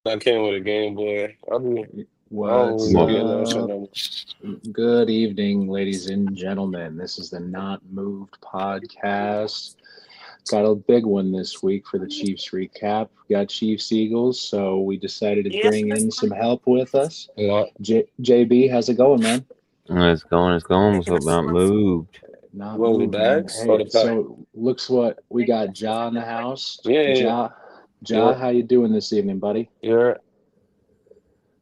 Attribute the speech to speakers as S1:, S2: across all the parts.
S1: I came with a Game Boy. I don't
S2: What's
S1: really be
S3: Well,
S1: getting that shit
S2: up?
S1: no more.
S2: Good evening, ladies and gentlemen. This is the Not Moved podcast. Got a big one this week for the Chiefs recap. We got Chiefs Eagles, so we decided to bring in some help with us.
S1: Not
S2: JB, how's it going, man?
S3: it's going. What's up about moved?
S2: Not
S1: one of the
S2: moved, man.
S1: bags or
S2: Hey,
S1: the pack.
S2: so looks what we got. Ja in the house.
S1: Yeah, yeah,
S2: Ja,
S1: yeah.
S2: Ja, how you doing this evening, buddy?
S1: You're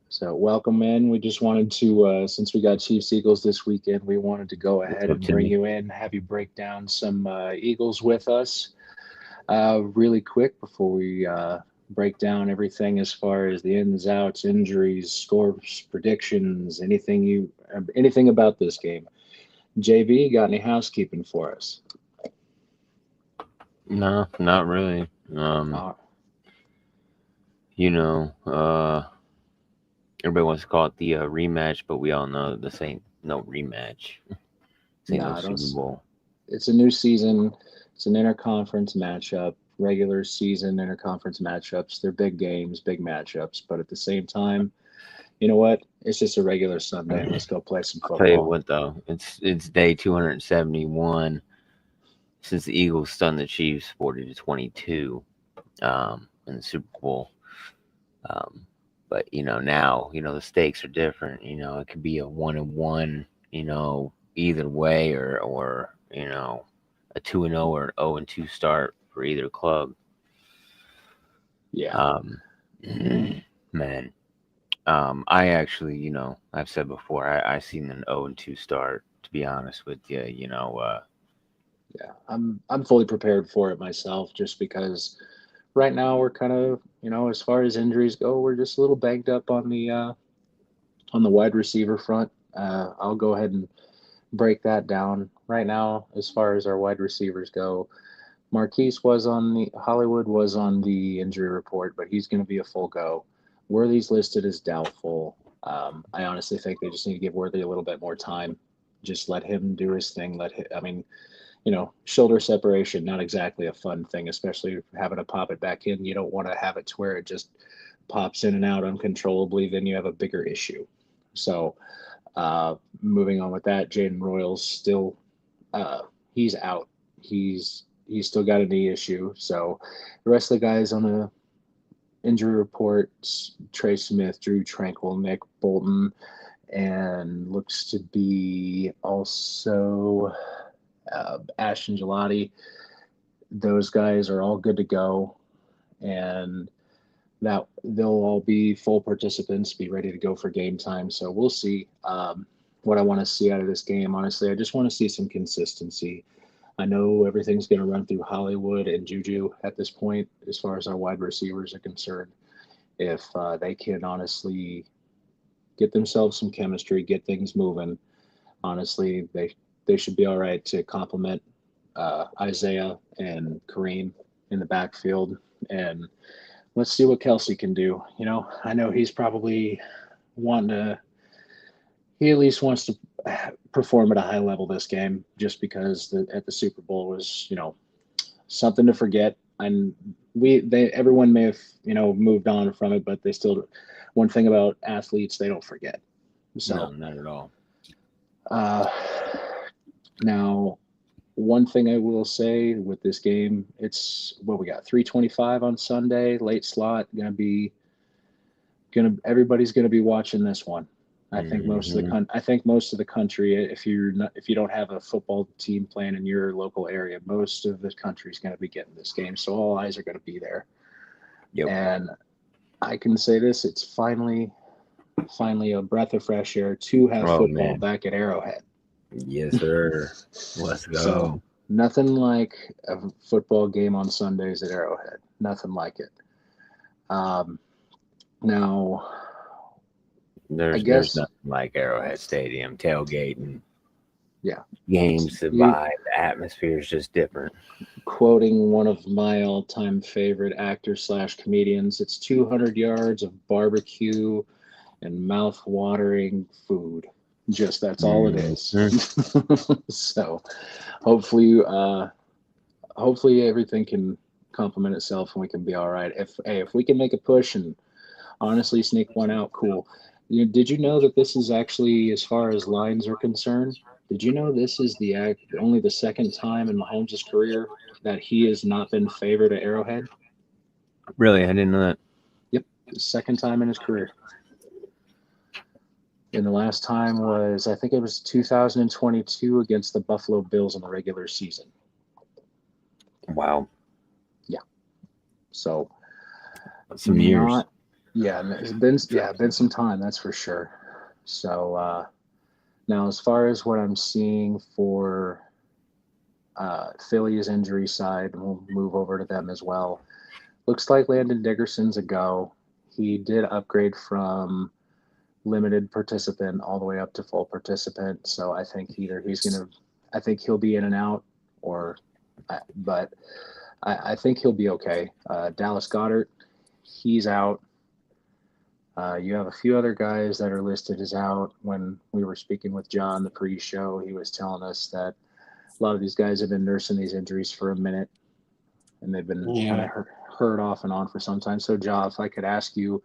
S2: So welcome in. We just wanted to, since we got Chiefs Eagles this weekend, we wanted to go
S3: What's
S2: ahead
S3: up,
S2: and bring
S3: Timmy?
S2: you in, have you break down some Eagles with us, really quick before we break down everything as far as the ins, outs, injuries, scores, predictions, anything about this game. JB, got any housekeeping for us?
S3: No, not really.
S2: Uh,
S3: You know, everybody wants to call it the rematch, but we all know this ain't no rematch. This ain't
S2: no,
S3: no
S2: I don't.
S3: Super Bowl.
S2: It's a new season. It's an interconference matchup. Regular season interconference matchups. They're big games, big matchups. But at the same time, you know what? It's just a regular Sunday. Let's go play some
S3: I'll tell you
S2: football.
S3: what, though, it's day 271 since the Eagles stunned the Chiefs 40-22 in the Super Bowl. Um, but now the stakes are different. It could be a 1-1. Either way, or a 2-0 or an 0-2 start for either club.
S2: Yeah.
S3: Um, man, I actually, I've said before, I seen an 0-2 start. To be honest with you,
S2: Yeah. I'm fully prepared for it myself just because right now we're kind of, as far as injuries go, we're just a little banged up on the wide receiver front. I'll go ahead and break that down. Right now, as far as our wide receivers go, Hollywood was on the injury report, but he's going to be a full go. Worthy's listed as doubtful. I honestly think they just need to give Worthy a little bit more time. Just let him do his thing. I mean, shoulder separation, not exactly a fun thing, especially having to pop it back in. You don't want to have it to where it just pops in and out uncontrollably. Then you have a bigger issue. So, moving on with that, Jaden Royals still, he's out. He's still got a knee issue. So the rest of the guys on the injury reports: Trey Smith, Drew Tranquil, Nick Bolton, and looks to be also Ashton Gelati. Those guys are all good to go, and that they'll all be full participants, be ready to go for game time. So we'll see. What I want to see out of this game, honestly, I just want to see some consistency. I know everything's going to run through Hollywood and Juju at this point, as far as our wide receivers are concerned. If they can honestly get themselves some chemistry, get things moving, honestly, they should be all right to complement Isaiah and Kareem in the backfield. And let's see what Kelsey can do. I know he's probably wanting to. He at least wants to perform at a high level this game, just because at the Super Bowl was something to forget. And everyone may have moved on from it, but they still. One thing about athletes, they don't forget.
S3: no,
S2: So
S3: not at all.
S2: uh, now, one thing I will say with this game, it's what we got 3:25 on Sunday, late slot. Everybody's gonna be watching this one.
S3: Hmm.
S2: I think most of the country, if you don't have a football team playing in your local area, most of the country's gonna be getting this game. So all eyes are gonna be there.
S3: Yep.
S2: And I can say this: it's finally a breath of fresh air to have
S3: Oh
S2: football
S3: man.
S2: back at Arrowhead.
S3: Yes, sir. Let's
S2: So
S3: go.
S2: nothing like a football game on Sundays at Arrowhead. Nothing like it. Um, now, I
S3: There's
S2: guess,
S3: nothing like Arrowhead Stadium tailgating
S2: yeah.
S3: games. The
S2: You
S3: vibe, the atmosphere is just different.
S2: quoting one of my all-time favorite actors slash comedians. It's 200 yards of barbecue and mouth-watering food. Just that's all it is.
S3: Hmm.
S2: So hopefully, hopefully everything can complement itself and we can be all right. If we can make a push and honestly sneak one out. Cool. Did you know that this is actually, as far as lines are concerned, did you know this is only the second time in Mahomes' career that he has not been favored at Arrowhead?
S3: Really, I didn't know that.
S2: Yep, the second time in his career. And the last time was, I think it was 2022 against the Buffalo Bills in the regular season.
S3: Wow.
S2: Yeah. So
S3: some years.
S2: It's been some time, that's for sure. So now, as far as what I'm seeing for Philly's injury side, we'll move over to them as well. Looks like Landon Dickerson's a go. He did upgrade from limited participant all the way up to full participant. So I think I think he'll be in and out, but I think he'll be okay. Dallas Goedert, he's out. You have a few other guys that are listed as out. When we were speaking with John the pre-show, he was telling us that a lot of these guys have been nursing these injuries for a minute, and they've been kind of hurt off and on for some time. So, Ja, if I could ask you,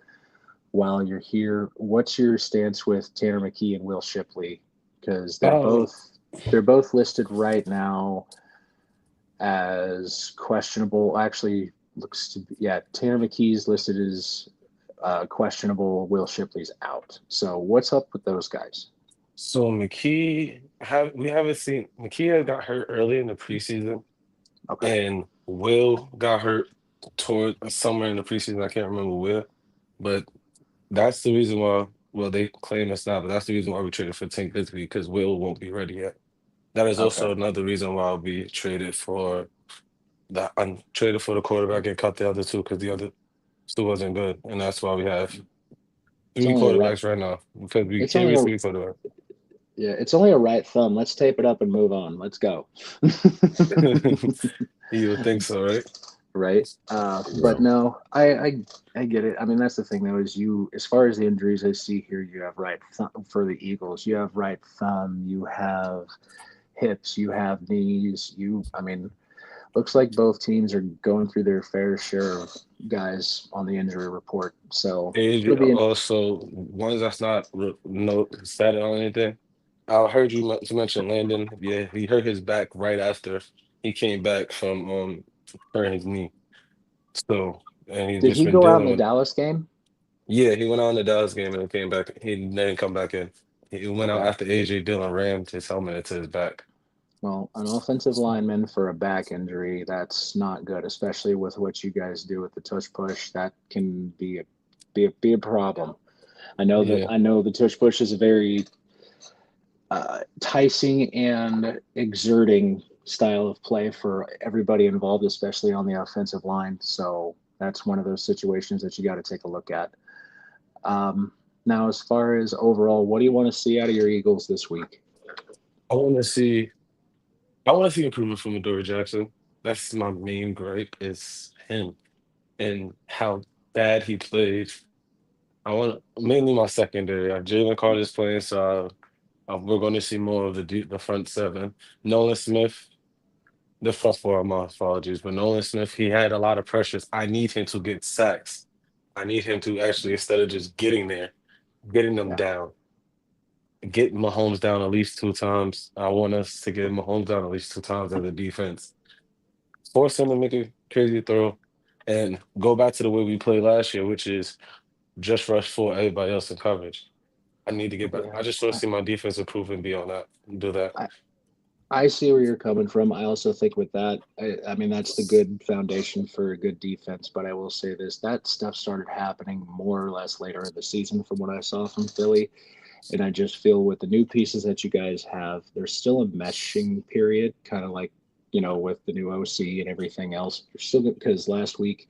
S2: while you're here, what's your stance with Tanner McKee and Will Shipley? Because they're both listed right now as questionable. Actually, Tanner McKee's listed as questionable. Will Shipley's out. So what's up with those guys?
S1: So McKee, we haven't seen McKee got hurt early in the preseason, and Will got hurt toward somewhere in the preseason. I can't remember where, but that's the reason why. Well, they claim it's not, but that's the reason why we traded for Tank Bigsby, because Will won't be ready yet. That is also another reason why we traded for the quarterback and cut the other two, because the other two wasn't good, and that's why we have three quarterbacks right now, because we can't be three quarterbacks.
S2: Yeah, it's only a right thumb. Let's tape it up and move on. Let's go.
S1: You would think so, right?
S2: Right. But no, I get it. I mean, that's the thing, though, is as far as the injuries I see here, you have right thumb for the Eagles. You have right thumb. You have hips. You have knees. Looks like both teams are going through their fair share of guys on the injury report. So
S1: also, ones that's not said on anything. I heard you mention Landon. Yeah, he hurt his back right after he came back from hurting his knee. So, and he's
S2: did
S1: just
S2: he
S1: been
S2: go out in
S1: dealing
S2: the
S1: with.
S2: Dallas game?
S1: Yeah, he went out in the Dallas game and came back. He didn't come back in. He went out after AJ Dillon rammed his helmet into his back.
S2: Well, an offensive lineman for a back injury, that's not good, especially with what you guys do with the tush push. That can be a problem. I know the tush push is a very enticing and exerting style of play for everybody involved, especially on the offensive line. So that's one of those situations that you got to take a look at. Now, as far as overall, what do you want to see out of your Eagles this week?
S1: I want to see improvement from Adoree Jackson. That's my main gripe, is him and how bad he played. I want mainly my secondary. Jalen Carter's playing, so we're going to see more of the front seven. Nolan Smith, the front four, my apologies, but Nolan Smith, he had a lot of pressures. I need him to get sacks. I need him to actually, instead of just getting there, getting them down. Get Mahomes down at least 2 times. I want us to get Mahomes down at least 2 times as a defense. Force him to make a crazy throw and go back to the way we played last year, which is just rush for everybody else in coverage. I need to get back. I just want to see my defense improve and be on that and do that.
S2: I see where you're coming from. I also think with that, I mean, that's the good foundation for a good defense. But I will say this, that stuff started happening more or less later in the season from what I saw from Philly. And I just feel with the new pieces that you guys have, there's still a meshing period, kind of like, with the new OC and everything else. You're still, because last week,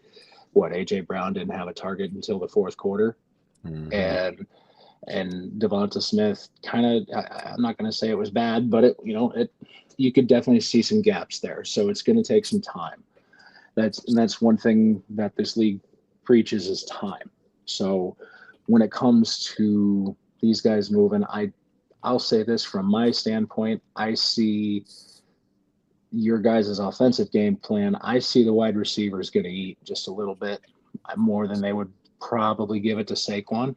S2: A.J. Brown didn't have a target until the fourth quarter. Mm-hmm. And Devonta Smith I'm not going to say it was bad, but you could definitely see some gaps there. So it's going to take some time. That's one thing that this league preaches is time. So when it comes to these guys moving, I'll say this from my standpoint, I see your guys' offensive game plan. I see the wide receivers going to eat just a little bit more than they would probably give it to Saquon.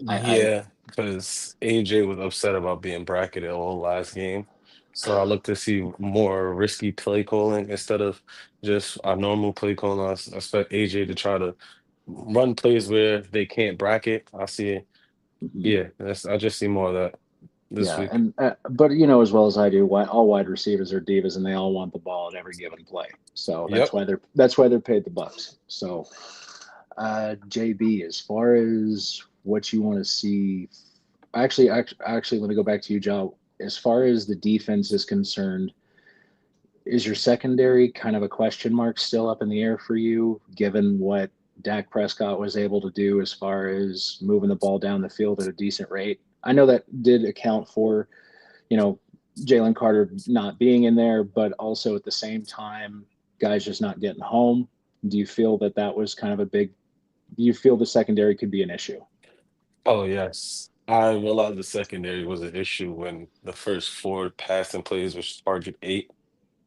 S2: I
S1: Yeah, because AJ was upset about being bracketed all last game. So I look to see more risky play calling instead of just our normal play calling. I expect AJ to try to run plays where they can't bracket. I see,
S2: mhm.
S1: yeah, I just see more of that this
S2: Yeah,
S1: week.
S2: and but as well as I do, all wide receivers are divas, and they all want the ball at every given play. So
S1: Yep.
S2: that's why they're paid the bucks. So, JB, as far as what you want to see, actually, let me go back to you, Joe. As far as the defense is concerned, is your secondary kind of a question mark still up in the air for you, given what Dak Prescott was able to do as far as moving the ball down the field at a decent rate? I know that did account for, you know, Jalen Carter not being in there, but also at the same time, guys just not getting home. Do you feel that that was kind of a big? Do you feel the secondary could be an issue?
S1: Oh, yes. I realized the secondary was an issue when the first four passing plays was target eight,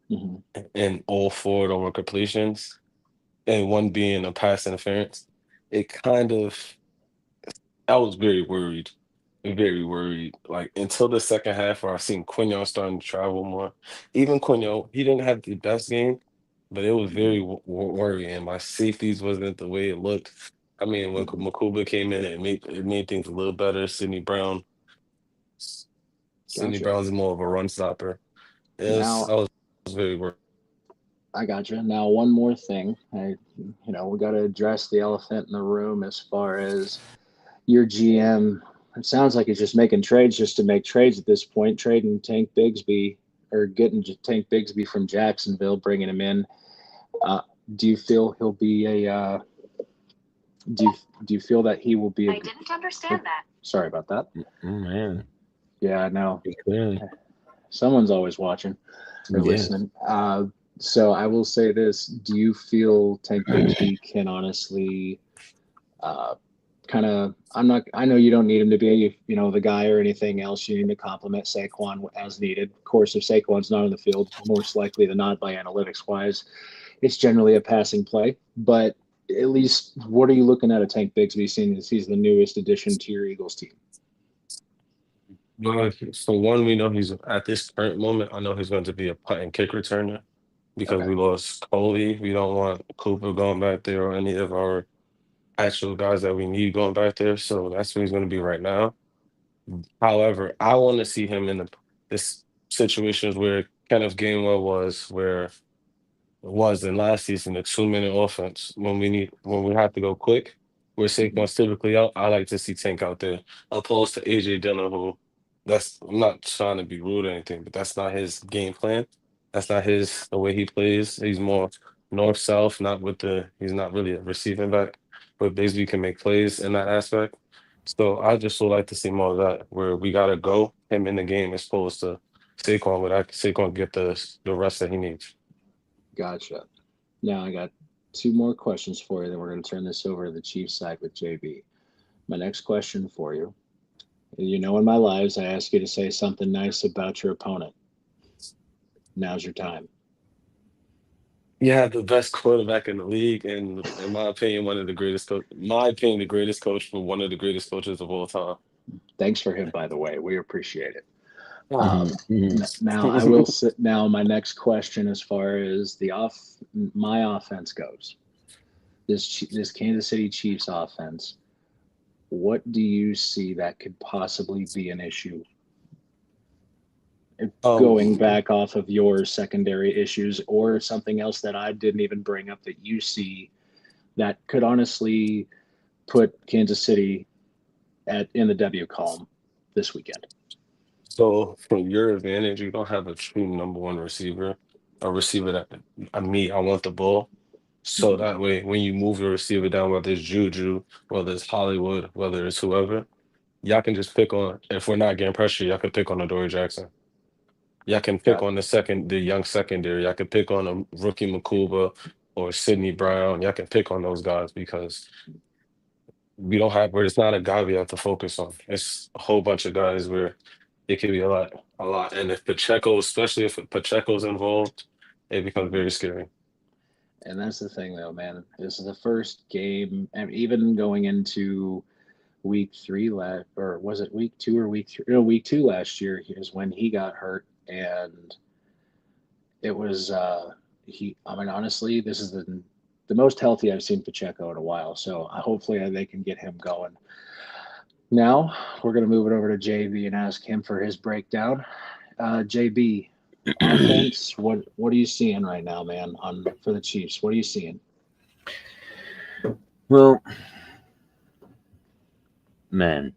S2: Hmm.
S1: and all four of them were completions, and one being a pass interference. It kind of I was very worried. Like until the second half, where I seen Quinyon starting to travel more. Even Quinyon, he didn't have the best game, but it was very worrying. My safeties wasn't the way it looked. I mean, when
S2: Hmm.
S1: Makuba came in, it made things a little better. S- Sidney
S2: Gotcha.
S1: Brown's more of a run stopper.
S2: Now
S1: I was very worried.
S2: I gotcha. Now one more thing, we got to address the elephant in the room as far as your GM. It sounds like he's just making trades just to make trades at this point, trading Tank Bigsby or getting Tank Bigsby from Jacksonville, bringing him in. Uh, do you feel he'll be a? Do you do you feel that he will be a? I didn't understand that. Sorry about that.
S3: Man,
S2: Yeah, I know.
S3: clearly,
S2: Someone's always watching or
S3: yes.
S2: listening. So I will say this: do you feel Tank Bigsby can honestly uh, kind of? I'm not. I know you don't need him to be, the guy or anything else. You need to compliment Saquon as needed. Of course, if Saquon's not on the field, most likely than not, by analytics wise, it's generally a passing play. But at least, what are you looking at Tank Bigsby, seeing as he's the newest addition to your Eagles team?
S1: Well, so one, we know he's at this current moment. I know he's going to be a punt and kick returner because
S2: Okay,
S1: we lost Coley. We don't want Cooper going back there or any of our actual guys that we need going back there. So that's where he's going to be right now. However, I want to see him in this situations where Kenneth Gainwell was in last season, a 2-minute offense when we have to go quick, where
S2: hmm,
S1: Saquon's typically out. I like to see Tank out there, opposed to AJ Dillon, who I'm not trying to be rude or anything, but that's not his game plan. That's not the way he plays. He's more north south, not with he's not really a receiving back, but basically can make plays in that aspect. So I just would like to see more of that, where we gotta go him in the game as opposed to Saquon, where Saquon get the rest that he needs.
S2: gotcha. Now I got two more questions for you. Then we're going to turn this over to the Chiefs side with JB. My next question for you. In my lives, I ask you to say something nice about your opponent. Now's your time.
S1: You have the best quarterback in the league, and in my opinion, one of the greatest coach. My opinion, the greatest coach for one of the greatest coaches of all time.
S2: Thanks for him, by the way. We appreciate it.
S1: Ah.
S3: Mhm, mhm.
S2: Now I will sit. Now my next question, as far as my offense goes, this Kansas City Chiefs offense, what do you see that could possibly be an issue? Going
S1: um,
S2: back off of your secondary issues, or something else that I didn't even bring up that you see that could honestly put Kansas City in the W column this weekend.
S1: so from your advantage, you don't have a true number one receiver, a receiver that I want the ball. So
S2: Mhm.
S1: that way, when you move your receiver down, whether it's Juju, whether it's Hollywood, whether it's whoever, y'all can just pick on. If we're not getting pressure, y'all can pick on Adoree Jackson. Y'all can pick
S2: Got
S1: on the young secondary. Y'all can pick on a rookie Makuba or Sidney Brown. Y'all can pick on those guys because where it's not a guy we have to focus on. It's a whole bunch of guys where it could be a lot. And if Pacheco, especially if Pacheco's involved, it becomes
S2: mhm.
S1: very scary.
S2: And that's the thing, though, man. This is the first game, and even going into week three last, or was it week two or week three? No, week two last year is when he got hurt, and it was he. I mean, honestly, this is the most healthy I've seen Pacheco in a while. So hopefully they can get him going. Now we're gonna move it over to JB and ask him for his breakdown. JB, offense. What are you seeing right now, man? On for the Chiefs, what are you seeing?
S3: Well, man,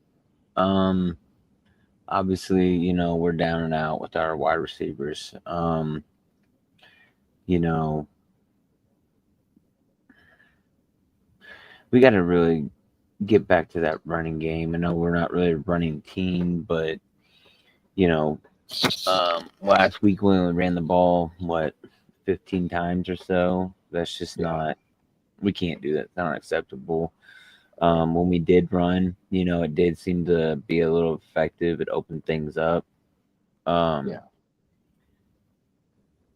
S3: obviously, we're down and out with our wide receivers. You know, we got to really get back to that running game. I know we're not really a running team, but you know, last week we only ran the ball 15 times or so. That's just
S2: Yeah.
S3: not. We can't do that. It's not acceptable. When we did run, it did seem to be a little effective. It opened things up.
S2: Yeah.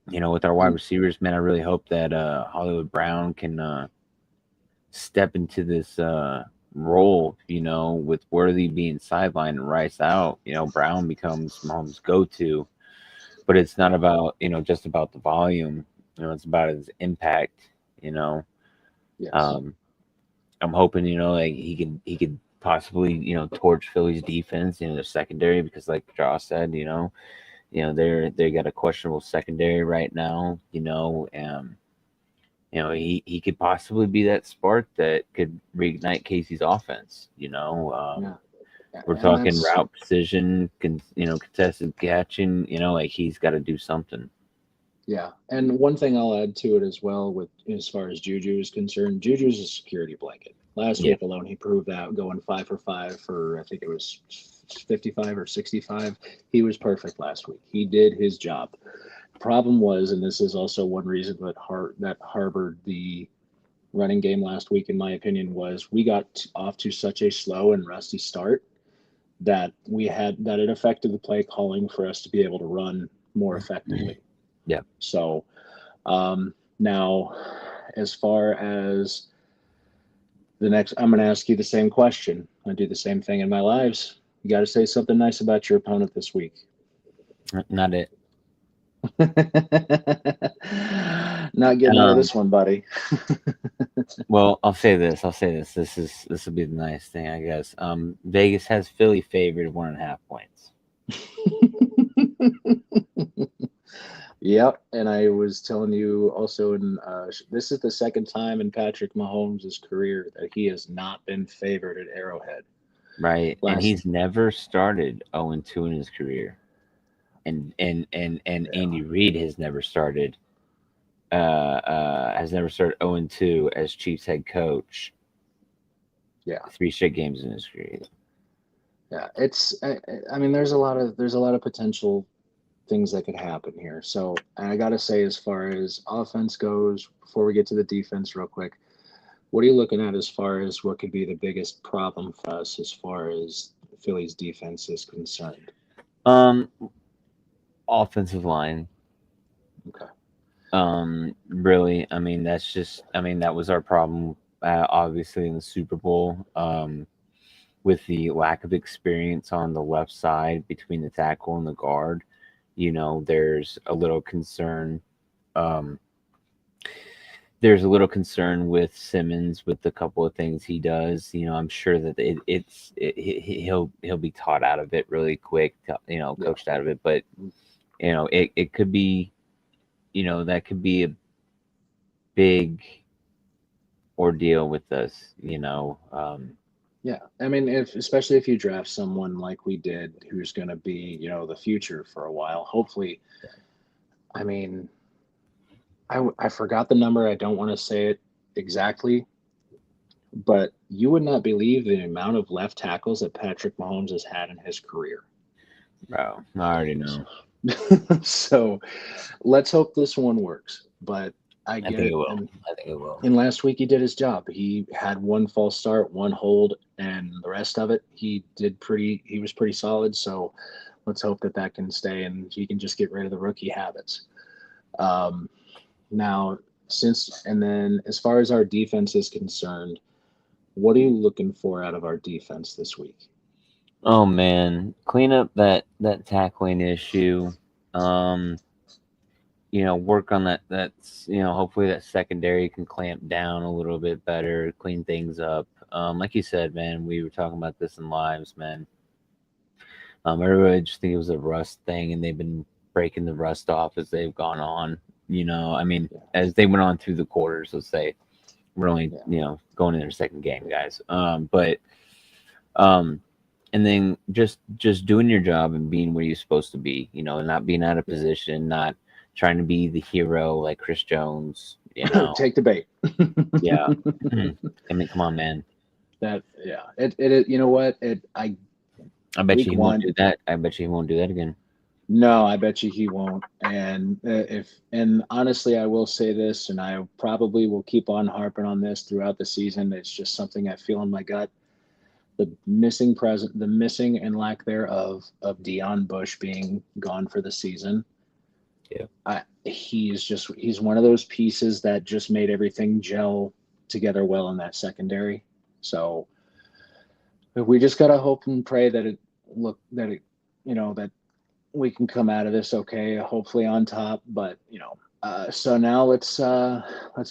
S3: With our wide receivers, man, I really hope that Hollywood Brown can step into this role, with Worthy being sidelined and Rice out. Brown becomes Mahomes' go-to, but it's not about just about the volume. It's about his impact.
S2: Yes.
S3: I'm hoping like he could possibly torch Philly's defense, their secondary, because like Josh said, they got a questionable secondary right now, he could possibly be that spark that could reignite Casey's offense.
S2: Yeah.
S3: We're
S2: And
S3: talking
S2: that's
S3: route precision, contested catching. Like he's got to do something.
S2: Yeah, and one thing I'll add to it as well, with as far as Juju is concerned, Juju's a security blanket. Last
S3: Yeah,
S2: week alone, he proved that, going 5 for 5 for I think it was 55 or 65. He was perfect last week. He did his job. Problem was, and this is also one reason that harbored the running game last week, in my opinion, was we got off to such a slow and rusty start that it affected the play calling for us to be able to run more effectively.
S3: yeah.
S2: So now, as far as the next, I'm going to ask you the same question. I do the same thing in my lives. You got to say something nice about your opponent this week.
S3: Not it.
S2: Not getting out of this one, buddy.
S3: Well, I'll say this. This will be the nice thing, I guess. Vegas has Philly favored 1.5 points.
S2: Yep, and I was telling you also, this is the second time in Patrick Mahomes' career that he has not been favored at Arrowhead.
S3: Right, and he's never started 0-2 in his career, and Andy Reid has never started 0-2 as Chiefs head coach.
S2: Yeah,
S3: 3 straight games in his career.
S2: Yeah, I mean, there's a lot of potential things that could happen here. So, and I got to say, as far as offense goes, before we get to the defense real quick, what are you looking at as far as what could be the biggest problem for us as far as Philly's defense is concerned?
S3: Offensive line.
S2: Okay.
S3: Really, I mean, that was our problem, obviously in the Super Bowl, with the lack of experience on the left side between the tackle and the guard. There's a little concern. There's a little concern with Simmons with a couple of things he does. I'm sure that he'll be taught out of it really quick. Coached out of it, but it could be, that could be a big ordeal with us.
S2: Yeah, I mean, especially if you draft someone like we did, who's going to be, the future for a while. Hopefully, I mean, I forgot the number. I don't want to say it exactly, but you would not believe the amount of left tackles that Patrick Mahomes has had in his career.
S3: Bro, I already know.
S2: So let's hope this one works. But I get
S3: think
S2: it.
S3: it will.
S2: And,
S3: I think it will.
S2: and last week he did his job. He had one false start, one hold, and the rest of it he was pretty solid. So let's hope that can stay and he can just get rid of the rookie habits. Now, And then as far as our defense is concerned, what are you looking for out of our defense this week?
S3: Oh man, clean up that tackling issue. Um, work on that. That's hopefully that secondary can clamp down a little bit better, clean things up. Like you said, man, we were talking about this in lives, man. Everybody just think it was a rust thing, and they've been breaking the rust off as they've gone on. I mean, as they went on through the quarters, let's say we're only going in their second game, guys. And then just doing your job and being where you're supposed to be. Not being out of position, not trying to be the hero like Chris Jones.
S2: Take the bait.
S3: Yeah. I mean, come on, man.
S2: It you know what?
S3: I bet you he won't do that. I bet you he won't do that again.
S2: No, I bet you he won't. And honestly, I will say this, and I probably will keep on harping on this throughout the season. It's just something I feel in my gut. The missing and lack thereof of Deion Bush being gone for the season.
S3: Yeah.
S2: He's one of those pieces that just made everything gel together well in that secondary. So we just gotta hope and pray that that we can come out of this okay, hopefully on top. But so now let's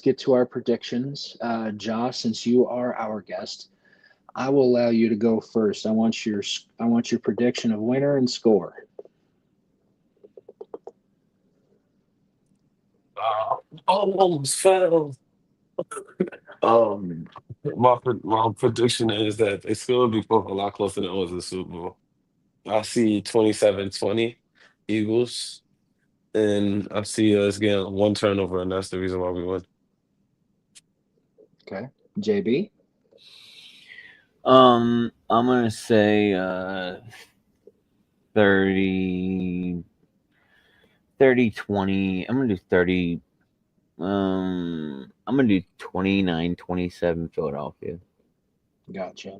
S2: get to our predictions. Josh, since you are our guest, I will allow you to go first. I want your prediction of winner and score.
S1: Almost fell. My prediction is that it's going to be both a lot closer than it was in the Super Bowl. I see 27-20 Eagles, and I see us getting one turnover, and that's the reason why we win.
S2: Okay. JB?
S3: I'm gonna say 30 20. I'm gonna do 30. I'm gonna do 29-27 Philadelphia.
S2: Gotcha.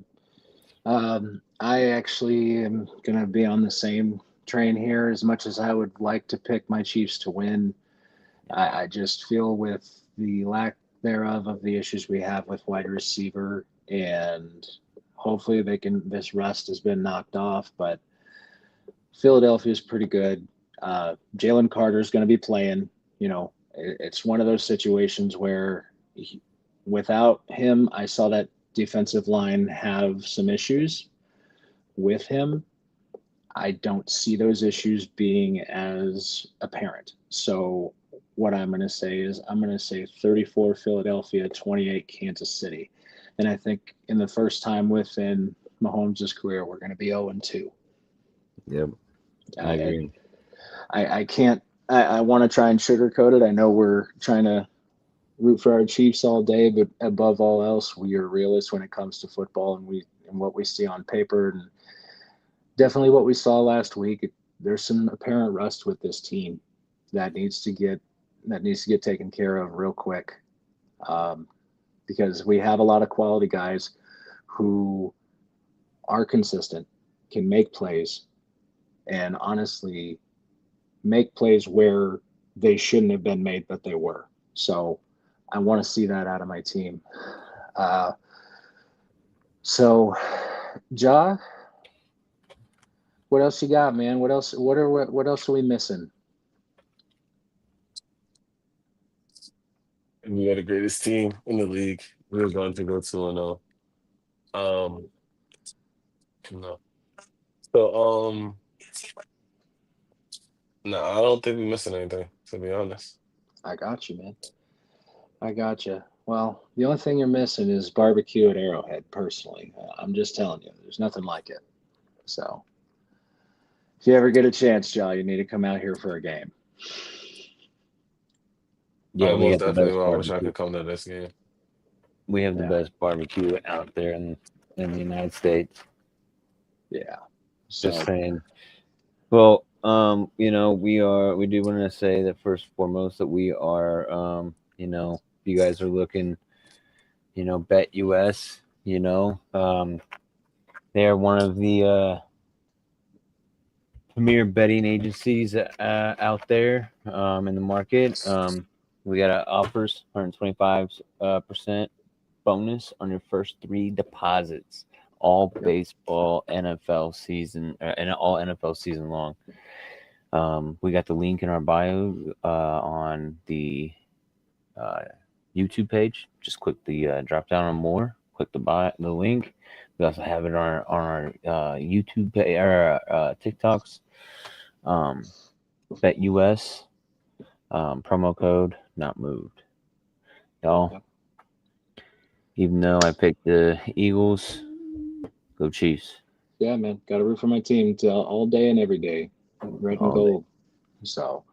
S2: I actually am gonna be on the same train here. As much as I would like to pick my Chiefs to win, I just feel with the lack thereof of the issues we have with wide receiver, and hopefully this rust has been knocked off, but Philadelphia is pretty good. Jalen Carter is going to be playing. It's one of those situations where without him, I saw that defensive line have some issues. With him, I don't see those issues being as apparent. So what I'm going to say is I'm going to say 34 Philadelphia, 28 Kansas City. And I think in the first time within Mahomes' career, we're going to be 0-2.
S3: Yep. I agree.
S2: I can't – I want to try and sugarcoat it. I know we're trying to root for our Chiefs all day, but above all else, we are realists when it comes to football and what we see on paper. And definitely what we saw last week, there's some apparent rust with this team that needs to get taken care of real quick, because we have a lot of quality guys who are consistent, can make plays, and honestly make plays where they shouldn't have been made, but they were. So I want to see that out of my team. So, Ja, what else you got, man? What else are we missing?
S1: We got the greatest team in the league. We're going to go 2-0. No. So, no, I don't think we're missing anything, to be honest.
S2: I got you, man. I got you. Well, the only thing you're missing is barbecue at Arrowhead, personally. I'm just telling you, there's nothing like it. So, if you ever get a chance, Joe, you need to come out here for a game.
S3: Yeah, we
S1: most
S3: have the best
S1: definitely. I wish I
S3: barbecue.
S1: could come to this game.
S3: We have the best barbecue out there in the United States.
S2: Yeah.
S3: Just saying. Well, we do want to say that first and foremost that we are, if you guys are looking, Bet US, they are one of the premier betting agencies out there in the market. We got offers 125% bonus on your first 3 deposits. All baseball NFL season and all NFL season long. We got the link in our bio on the YouTube page. Just click the drop down on more. Click the link. We also have it on our YouTube page or TikToks. Bet US promo code not moved. Y'all. Even though I picked the Eagles, go Chiefs.
S2: Yeah, man. Got to root for my team all day and every day. Red and gold. So,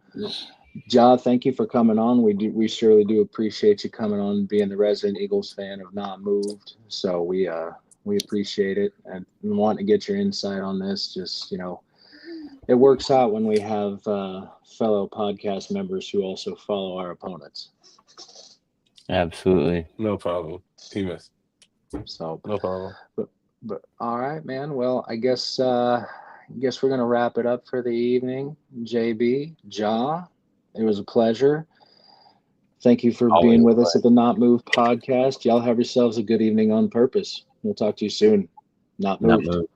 S2: Ja, thank you for coming on. We surely do appreciate you coming on, being the resident Eagles fan of Not Moved. So we appreciate it and want to get your insight on this. Just, you know, it works out when we have fellow podcast members who also follow our opponents.
S3: Absolutely.
S1: No problem. He missed.
S2: So
S1: No problem.
S2: But all right, man. Well, I guess we're gonna wrap it up for the evening. JB, Ja, it was a pleasure. Thank you for being with us at the Not Move podcast. Y'all have yourselves a good evening on purpose. We'll talk to you soon. Not moved.